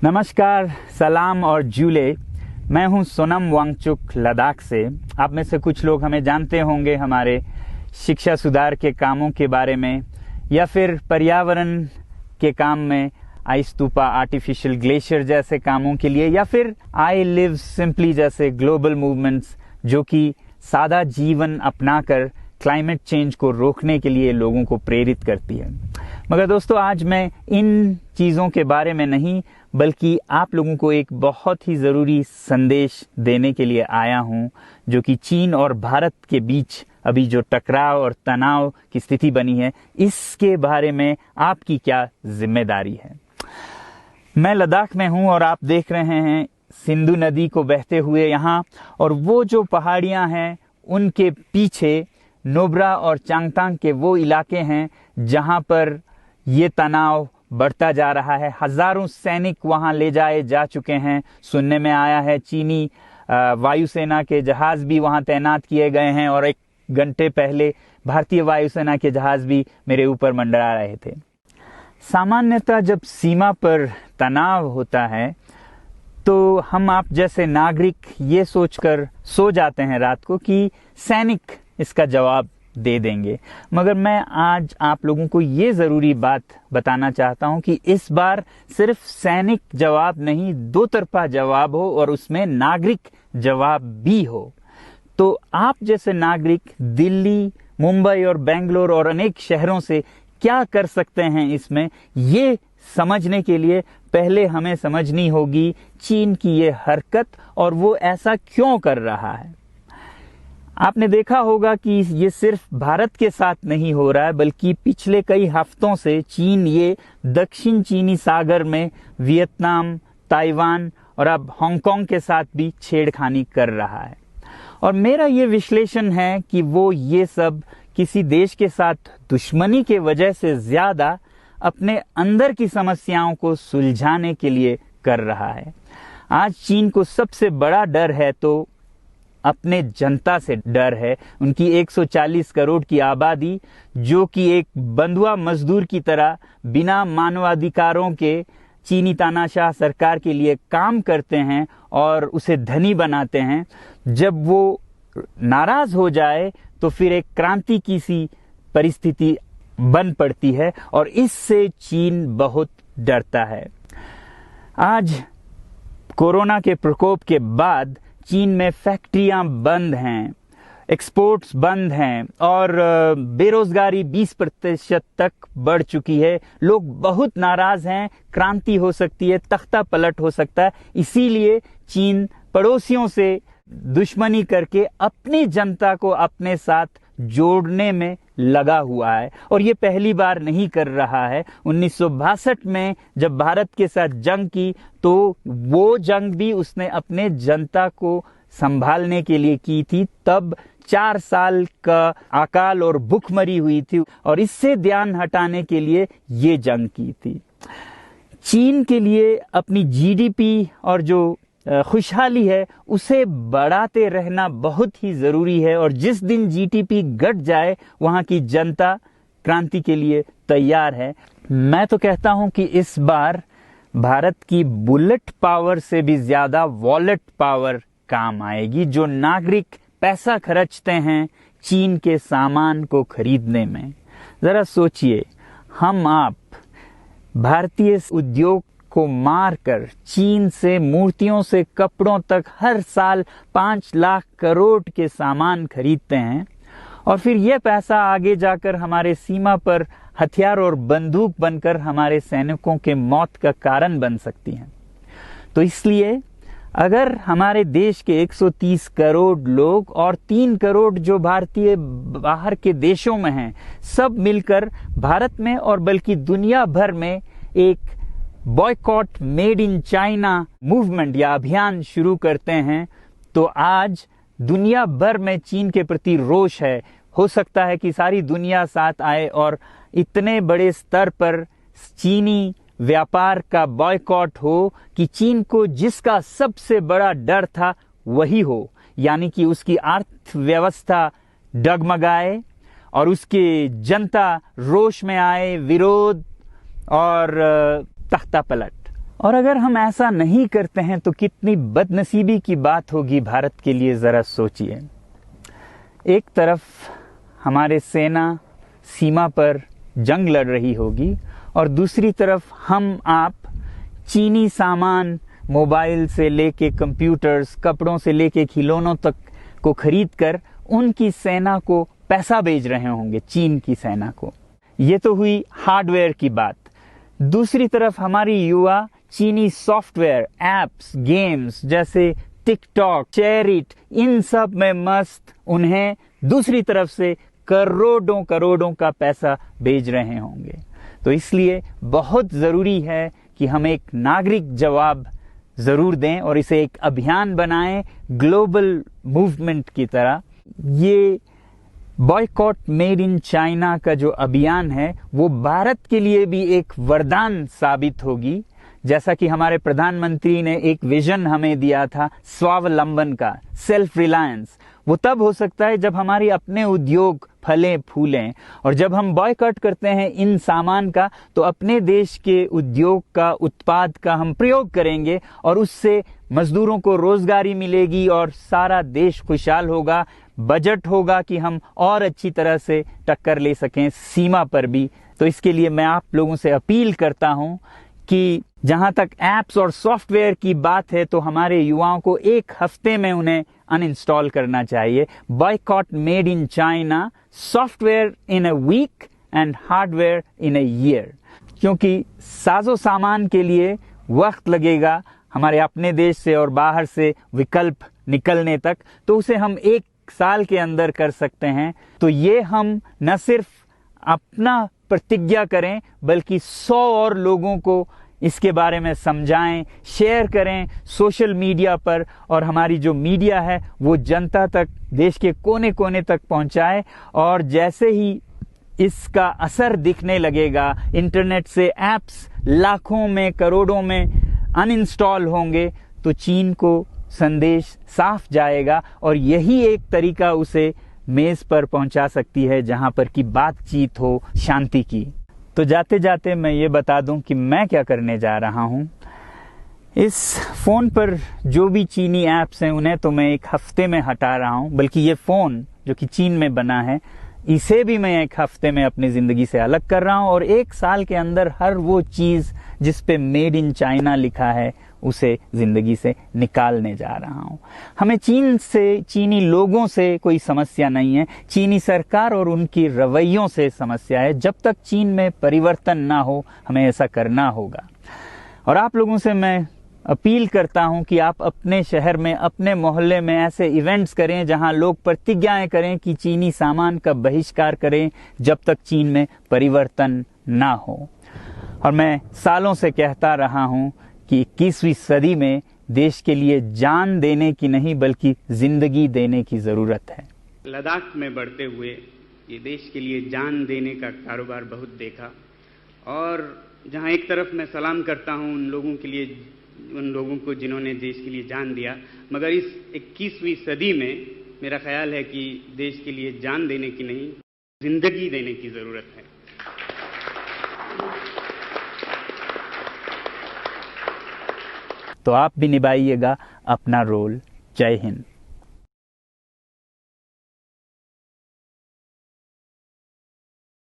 नमस्कार, सलाम और जूले। मैं हूं सोनम वांगचुक लद्दाख से। आप में से कुछ लोग हमें जानते होंगे हमारे शिक्षा सुधार के कामों के बारे में, या फिर पर्यावरण के काम में, आइस स्तूपा, आर्टिफिशियल ग्लेशियर जैसे कामों के लिए, या फिर आई लिव सिंपली जैसे ग्लोबल मूवमेंट्स जो कि सादा जीवन अपनाकर क्लाइमेट चेंज को रोकने के लिए लोगों को प्रेरित करती है। मगर दोस्तों, आज मैं इन चीज़ों के बारे में नहीं बल्कि आप लोगों को एक बहुत ही ज़रूरी संदेश देने के लिए आया हूं, जो कि चीन और भारत के बीच अभी जो टकराव और तनाव की स्थिति बनी है, इसके बारे में आपकी क्या जिम्मेदारी है। मैं लद्दाख में हूं और आप देख रहे हैं सिंधु नदी को बहते हुए यहाँ, और वो जो पहाड़ियाँ हैं उनके पीछे नुब्रा और चांगतांग के वो इलाके हैं जहाँ पर ये तनाव बढ़ता जा रहा है। हजारों सैनिक वहां ले जाए जा चुके हैं। सुनने में आया है चीनी वायुसेना के जहाज भी वहां तैनात किए गए हैं, और एक घंटे पहले भारतीय वायुसेना के जहाज भी मेरे ऊपर मंडरा रहे थे। सामान्यतः जब सीमा पर तनाव होता है तो हम आप जैसे नागरिक ये सोचकर सो जाते हैं रात को कि सैनिक इसका जवाब दे देंगे। मगर मैं आज आप लोगों को ये ज़रूरी बात बताना चाहता हूं कि इस बार सिर्फ सैनिक जवाब नहीं, दो तरफा जवाब हो और उसमें नागरिक जवाब भी हो। तो आप जैसे नागरिक दिल्ली, मुंबई और बेंगलोर और अनेक शहरों से क्या कर सकते हैं, इसमें ये समझने के लिए पहले हमें समझनी होगी चीन की ये हरकत और वो ऐसा क्यों कर रहा है। आपने देखा होगा कि ये सिर्फ भारत के साथ नहीं हो रहा है, बल्कि पिछले कई हफ्तों से चीन ये दक्षिण चीनी सागर में वियतनाम, ताइवान और अब हांगकांग के साथ भी छेड़खानी कर रहा है। और मेरा ये विश्लेषण है कि वो ये सब किसी देश के साथ दुश्मनी के वजह से ज्यादा अपने अंदर की समस्याओं को सुलझाने के लिए कर रहा है। आज चीन को सबसे बड़ा डर है तो अपने जनता से डर है। उनकी 140 करोड़ की आबादी, जो कि एक बंधुआ मजदूर की तरह बिना मानवाधिकारों के चीनी तानाशाह सरकार के लिए काम करते हैं और उसे धनी बनाते हैं, जब वो नाराज हो जाए तो फिर एक क्रांति की सी परिस्थिति बन पड़ती है, और इससे चीन बहुत डरता है। आज कोरोना के प्रकोप के बाद चीन में फैक्ट्रियां बंद हैं, एक्सपोर्ट्स बंद हैं और बेरोजगारी 20% तक बढ़ चुकी है। लोग बहुत नाराज हैं, क्रांति हो सकती है, तख्ता पलट हो सकता है। इसीलिए चीन पड़ोसियों से दुश्मनी करके अपनी जनता को अपने साथ जोड़ने में लगा हुआ है, और ये पहली बार नहीं कर रहा है। 1962 में जब भारत के साथ जंग की तो वो जंग भी उसने अपने जनता को संभालने के लिए की थी। तब 4 साल का अकाल और भूखमरी हुई थी, और इससे ध्यान हटाने के लिए ये जंग की थी। चीन के लिए अपनी जीडीपी और जो खुशहाली है उसे बढ़ाते रहना बहुत ही जरूरी है, और जिस दिन जीडीपी घट जाए वहां की जनता क्रांति के लिए तैयार है। मैं तो कहता हूं कि इस बार भारत की बुलेट पावर से भी ज्यादा वॉलेट पावर काम आएगी। जो नागरिक पैसा खर्चते हैं चीन के सामान को खरीदने में, जरा सोचिए, हम आप भारतीय उद्योग को मारकर चीन से मूर्तियों से कपड़ों तक हर साल 5 लाख करोड़ के सामान खरीदते हैं, और फिर यह पैसा आगे जाकर हमारे सीमा पर हथियार और बंदूक बनकर हमारे सैनिकों के मौत का कारण बन सकती हैं। तो इसलिए अगर हमारे देश के 130 करोड़ लोग और 3 करोड़ जो भारतीय बाहर के देशों में हैं, सब मिलकर भारत में और बल्कि दुनिया भर में एक boycott made in China movement या अभियान शुरू करते हैं, तो आज दुनिया भर में चीन के प्रति रोष है। हो सकता है कि सारी दुनिया साथ आए और इतने बड़े स्तर पर चीनी व्यापार का बॉयकॉट हो कि चीन को जिसका सबसे बड़ा डर था वही हो, यानी कि उसकी अर्थव्यवस्था डगमगाए और उसकी जनता रोष में आए, विरोध और तख्ता पलट। और अगर हम ऐसा नहीं करते हैं तो कितनी बदनसीबी की बात होगी भारत के लिए, ज़रा सोचिए। एक तरफ हमारे सेना सीमा पर जंग लड़ रही होगी और दूसरी तरफ हम आप चीनी सामान, मोबाइल से लेके कंप्यूटर्स, कपड़ों से लेके खिलौनों तक को खरीद कर उनकी सेना को पैसा भेज रहे होंगे, चीन की सेना को। ये तो हुई हार्डवेयर की बात। दूसरी तरफ हमारी युवा चीनी सॉफ्टवेयर, एप्स, गेम्स जैसे टिकटॉक, शेयरिट, इन सब में मस्त, उन्हें दूसरी तरफ से करोड़ों करोड़ों का पैसा भेज रहे होंगे। तो इसलिए बहुत ज़रूरी है कि हम एक नागरिक जवाब ज़रूर दें और इसे एक अभियान बनाएं, ग्लोबल मूवमेंट की तरह। ये बॉयकॉट मेड इन चाइना का जो अभियान है वो भारत के लिए भी एक वरदान साबित होगी। जैसा कि हमारे प्रधानमंत्री ने एक विजन हमें दिया था स्वावलंबन का, सेल्फ रिलायंस, वो तब हो सकता है जब हमारे अपने उद्योग फलें फूलें। और जब हम बॉयकॉट करते हैं इन सामान का तो अपने देश के उद्योग का, उत्पाद का हम प्रयोग करेंगे और उससे मजदूरों को रोजगारी मिलेगी और सारा देश खुशहाल होगा। बजट होगा कि हम और अच्छी तरह से टक्कर ले सकें सीमा पर भी। तो इसके लिए मैं आप लोगों से अपील करता हूं कि जहां तक एप्स और सॉफ्टवेयर की बात है तो हमारे युवाओं को एक हफ्ते में उन्हें अनइंस्टॉल करना चाहिए। Boycott made in China, software in a week and hardware in a year. क्योंकि साजो सामान के लिए वक्त लगेगा हमारे अपने देश से और बाहर से विकल्प निकलने तक, तो उसे हम एक साल के अंदर कर सकते हैं। तो ये हम न सिर्फ अपना प्रतिज्ञा करें बल्कि 100 और लोगों को इसके बारे में समझाएं, शेयर करें सोशल मीडिया पर, और हमारी जो मीडिया है वो जनता तक, देश के कोने कोने तक पहुंचाए। और जैसे ही इसका असर दिखने लगेगा, इंटरनेट से एप्स लाखों में, करोड़ों में अनइंस्टॉल होंगे, तो चीन को संदेश साफ जाएगा और यही एक तरीका उसे मेज पर पहुंचा सकती है जहां पर की बातचीत हो शांति की। तो जाते जाते मैं ये बता दूं कि मैं क्या करने जा रहा हूं। इस फोन पर जो भी चीनी ऐप्स हैं उन्हें तो मैं एक हफ्ते में हटा रहा हूं, बल्कि ये फोन जो कि चीन में बना है इसे भी मैं एक हफ्ते में अपनी जिंदगी से अलग कर रहा हूं और एक साल के अंदर हर वो चीज जिस पे मेड इन चाइना लिखा है उसे जिंदगी से निकालने जा रहा हूं। हमें चीन से, चीनी लोगों से कोई समस्या नहीं है, चीनी सरकार और उनकी रवैयों से समस्या है। जब तक चीन में परिवर्तन ना हो हमें ऐसा करना होगा। और आप लोगों से मैं अपील करता हूं कि आप अपने शहर में, अपने मोहल्ले में ऐसे इवेंट्स करें जहां लोग प्रतिज्ञाएं करें कि चीनी सामान का बहिष्कार करें जब तक चीन में परिवर्तन ना हो। और मैं सालों से कहता रहा हूं कि 21वीं सदी में देश के लिए जान देने की नहीं बल्कि जिंदगी देने की जरूरत है। लद्दाख में बढ़ते हुए ये देश के लिए जान देने का कारोबार बहुत देखा, और जहां एक तरफ मैं सलाम करता हूं उन लोगों के लिए, उन लोगों को जिन्होंने देश के लिए जान दिया, मगर इस 21वीं सदी में मेरा ख्याल है कि देश के लिए जान देने की नहीं, जिंदगी देने की जरूरत है। तो आप भी निभाइएगा अपना रोल। जय हिंद।